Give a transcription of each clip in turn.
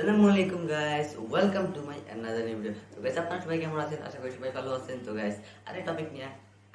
আসসালামু আলাইকুম guys, welcome to my another new video. তো গাইস, আপনারা সবাই কেমন আছেন? আশা করি সবাই ভালো আছেন। তো গাইস, আরে টপিক নিয়ে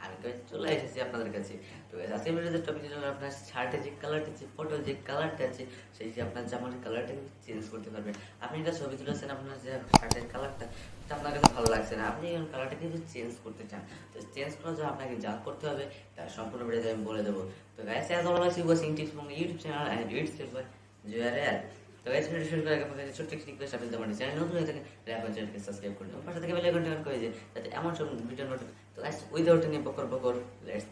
আমি গাইস চলে এসেছি আপনাদের কাছে। তো গাইস, আজকের ভিডিওতে টপিক হলো আপনার শার্টের যে কালারটা আছে, ফটো যে কালারটা আছে, সেই যে আপনার জামার কালারটা চেঞ্জ করতে পারবেন। আপনি এটা ছবি তুলেছেন, আপনার যে শার্টের কালারটা এটা আপনার কাছে ভালো লাগছে না, আপনি এখন কালারটা কিন্তু চেঞ্জ করতে চান। তো চেঞ্জ করার জন্য আপনাকে যা করতে হবে তার সম্পূর্ণ ভিডিওতে আমি বলে দেবো। তো guys, as always you watching tips from YouTube channel and it's by Zuhayer. তো গাইস, ভিডিও শুরু করার আগে আপনাদের ছোট্ট একটি রিকোয়েস্ট, আপনি যদি আমার চ্যানেল নতুন হয়ে থাকেন তাহলে আপনার চ্যানেলকে সাবস্ক্রাইব করে দিন, পাশে থেকে বেল আইকনটি অন করে দিন যাতে এমন সব ভিডিও নোটিফিকেশন। তো গাইস, উইদাউট এনি বকর লেটস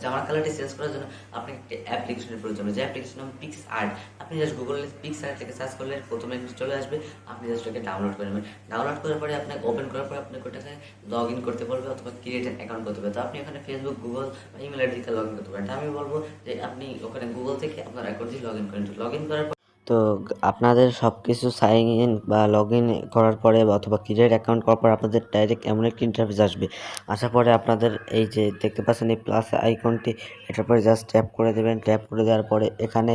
জামার কালারটি চেঞ্জ করার জন্য আপনাকে একটি অ্যাপ্লিকেশনের প্রয়োজন হবে, যে অ্যাপ্লিকেশন নাম PicsArt। আপনি জাস্ট গুগলে PicsArt থেকে সার্চ করলে প্রথমে একটু চলে আসবে, আপনি জাস্ট ওকে ডাউনলোড করে নেবেন। ডাউনলোড করার পরে আপনাকে ওপেন করার পরে আপনাকে ওটাকে লগ ইন করতে বলবে অথবা ক্রিয়েট অ্যান অ্যাকাউন্ট করতে হবে। তো আপনি ওখানে ফেসবুক, গুগল বা ইমেল আইডি থেকে লগ ইন করতে পারেন। আমি বলবো যে আপনি ওখানে গুগল থেকে আপনার অ্যাকাউন্ট দিয়ে লগ ইন করেন। লগ ইন করার তো আপনাদের সব কিছু সাইন ইন বা লগ ইন করার পরে অথবা ক্রিয়েট অ্যাকাউন্ট করার পর আপনাদের ডাইরেক্ট এমন একটি ইন্টারফেস আসবে। আসার পরে আপনাদের এই যে দেখতে পাচ্ছেন এই প্লাস আইকনটি, এটার পরে জাস্ট ট্যাপ করে দেবেন। ট্যাপ করে দেওয়ার পরে এখানে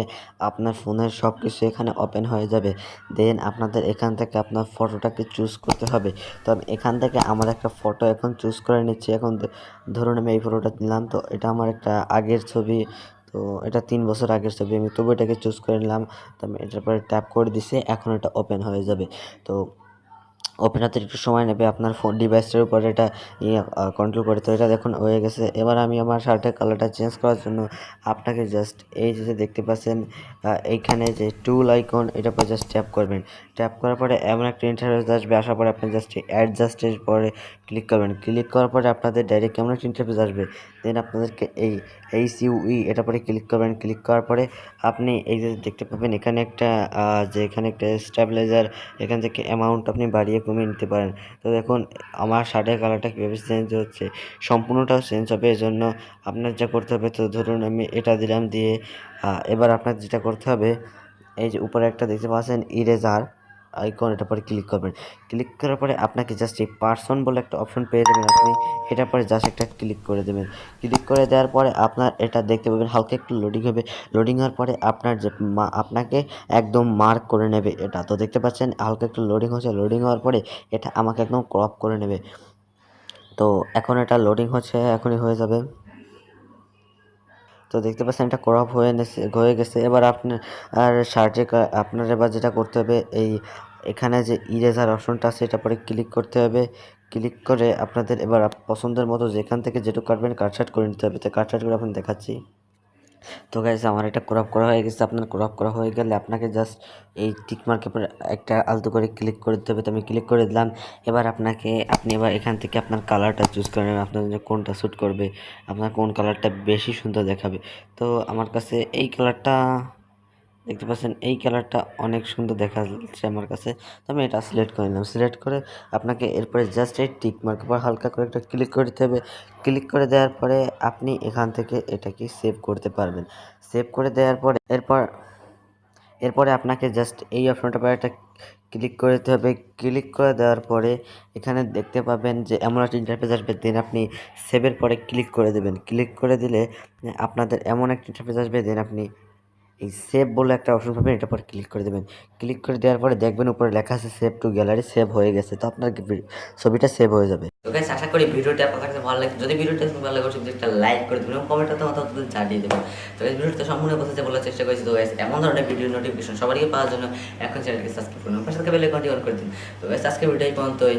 আপনার ফোনের সব কিছু এখানে ওপেন হয়ে যাবে। দেন আপনাদের এখান থেকে আপনার ফটোটাকে চুজ করতে হবে। তো আমি এখান থেকে আমার একটা ফটো এখন চুজ করে নিচ্ছি। এখন ধরুন আমি এই ফটোটা নিলাম, তো এটা আমার একটা আগের ছবি। তো এটা 3 বছর আগের ছবি, আমি তবু এটাকে চুজ করে নিলাম। তো আমি এটার পরে ট্যাপ করে দিছি, এখন এটা ওপেন হয়ে যাবে। তো ওপেন হতে একটু সময় নেবে, আপনার ফোন ডিভাইসটার উপর এটা কন্ট্রোল করে। তো এটা দেখুন হয়ে গেছে। এবার আমি আমার শার্টের কালারটা চেঞ্জ করার জন্য আপনাকে জাস্ট এই যে দেখতে পাচ্ছেন এইখানে যে টুল আইকন, এটার পর জাস্ট ট্যাপ করবেন। ট্যাপ করার পরে এমন একটা ইন্টারফেস আসবে। আসার পরে আপনি জাস্ট অ্যাডজাস্টের পরে ক্লিক করবেন। ক্লিক করার পরে আপনাদের ডাইরেক্ট কেমন একটা ইন্টারফেস আসবে। দেন আপনাদেরকে এই সিউই এটা পরে ক্লিক করবেন। ক্লিক করার পরে আপনি এই যে দেখতে পাবেন এখানে একটা যে এখানে একটা স্টেবিলাইজার, এখান থেকে অ্যামাউন্ট আপনি বাড়িয়ে কমিয়ে নিতে পারেন। তো দেখুন আমার শার্টের কালারটা কীভাবে চেঞ্জ হচ্ছে, সম্পূর্ণটাও চেঞ্জ হবে। এজন্য আপনার যা করতে হবে, তো ধরুন আমি এটা দিলাম, দিয়ে এবার আপনার যেটা করতে হবে, এই যে উপরে একটা দেখতে পাচ্ছেন ইরেজার আইকন, এটার পরে ক্লিক করবেন। ক্লিক করার পরে আপনাকে জাস্ট এই পার্সন বলে একটা অপশন পেয়ে যাবেন। আপনি এটার পরে জাস্ট একটা ক্লিক করে দেবেন। ক্লিক করে দেওয়ার পরে আপনার এটা দেখতে পাবেন হালকা একটু লোডিং হবে। লোডিং হওয়ার পরে আপনার যে আপনাকে একদম মার্ক করে নেবে এটা। তো দেখতে পাচ্ছেন হালকা একটু লোডিং হচ্ছে। লোডিং হওয়ার পরে এটা আমাকে একদম ক্রপ করে নেবে। তো এখন এটা লোডিং হচ্ছে, এখনই হয়ে যাবে। তো দেখতে পাচ্ছেন এটা ক্রপ হয়ে গেছে। এবার আপনার শার্টে আপনার এবার যেটা করতে হবে, এখানে যে ইরেজার অপশনটা আছে এটা পরে ক্লিক করতে হবে। ক্লিক করে আপনাদের এবার পছন্দের মতো যেখান থেকে যেটুকু কাটবেন কাটছাট করে নিতে হবে। তো কাটছাট করে আপনার দেখাচ্ছি। তো গাইস, আমার এটা ক্রপ করা হয়ে গেছে। আপনার ক্রপ করা হয়ে গেলে আপনাকে জাস্ট এই টিক মার্কের উপর একটা আলতো করে ক্লিক করে দিতে হবে। তো আমি ক্লিক করে দিলাম। এবার আপনি এবার এখান থেকে আপনার কালারটা চুজ করে নেবেন, আপনার জন্য কোনটা স্যুট করবে, আপনার কোন কালারটা বেশি সুন্দর দেখাবে। তো আমার কাছে এই কালারটা দেখতে পাচ্ছেন, এই কালারটা অনেক সুন্দর দেখা যাচ্ছে আমার কাছে। তো আমি এটা সিলেক্ট করে নিলাম। সিলেক্ট করে আপনাকে এরপরে জাস্ট এই টিক মার্কের উপর হালকা করে একটা ক্লিক করে দিতে হবে। ক্লিক করে দেওয়ার পরে আপনি এখান থেকে এটাকে সেভ করতে পারবেন। সেভ করে দেওয়ার পরে এরপরে আপনাকে জাস্ট এই অপশনটার পরে একটা ক্লিক করে দিতে হবে। ক্লিক করে দেওয়ার পরে এখানে দেখতে পাবেন যে এমন একটা ইন্টারফেস আসবে। দেন আপনি সেভের পরে ক্লিক করে দেবেন। ক্লিক করে দিলে আপনাদের এমন একটা ইন্টারফেস আসবে। দেন আপনি এই সেভ বলে একটা অপশন পাবেন, এটার পর ক্লিক করে দেবেন। ক্লিক করে দেওয়ার পরে দেখবেন উপরে লেখা আছে সেভ টু গ্যালারি, সেভ হয়ে গেছে। তো আপনার ছবিটা সেভ হয়ে যাবে। তো গাইস, আশা করি ভিডিওটা আপনার কাছে ভালো লাগে। যদি ভিডিওটা ভালো লাগে অবশ্যই একটা লাইক করে দেবেন এবং কমেন্টে তোমার জানিয়ে দেবেন। তো এই ভিডিওটা সম্পূর্ণ কথা বলার চেষ্টা করেছি। তো গাইস, এমন ধরনের ভিডিও নোটিফিকেশন সবারই পাওয়ার জন্য এখন চ্যানেলকে সাবস্ক্রাইব করুন, পাশে থাকা বেল আইকনটি অন করে দিন। তো গাইস, আজকে ভিডিও এই পর্যন্তই।